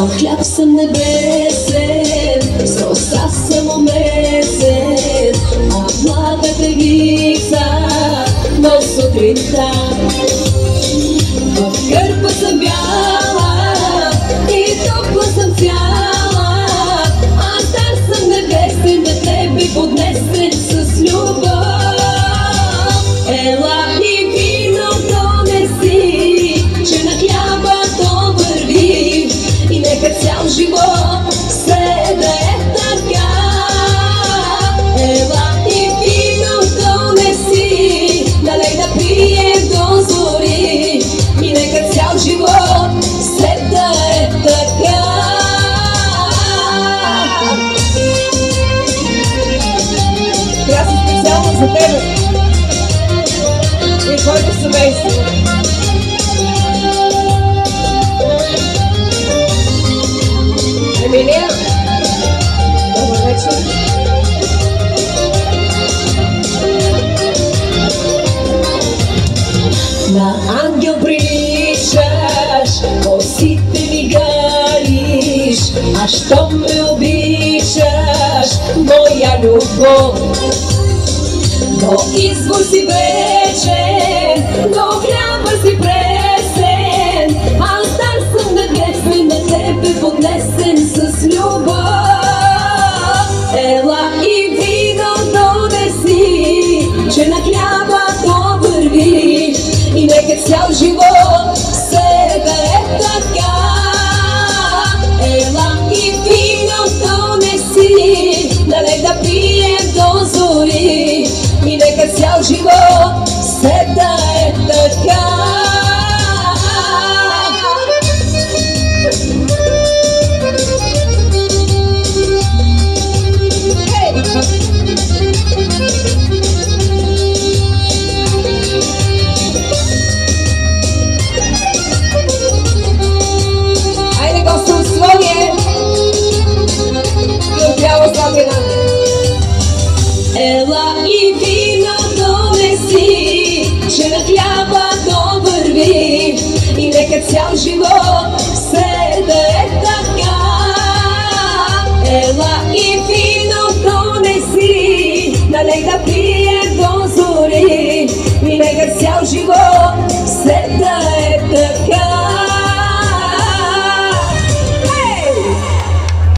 От хляб съм небесен, с роса съм умесен, а младата вица до сутринта. В кърпа съм бяла и топла съм цяла, а стар съм небесен, на тебе поднесен с любов. Ела и вино донеси, че на хлябато върви, и нека цял живот все да е така. Ела и вино донеси, налей да пием до зори, и нека цял живот все да е така. Трябва си специално за тебе и твоето семейство. Емилия, добър вечер. На ангел приличаш, косите ми галиш, а що ме обичаш, моя любов. До извор си вече, до хляба си пресен, аз стар съм небесен, на тебе поднесен с любов. Ела и вино донеси, че на хлябато върви, и нека цял живот все да е така. Ела и вино донеси, налей да пием до зори, и нека цял живот все да е така. Айде Господ своє и отляво слабина. Ела и вино донеси, че на хлябато върви, и нека цял живот все да е така. Ела и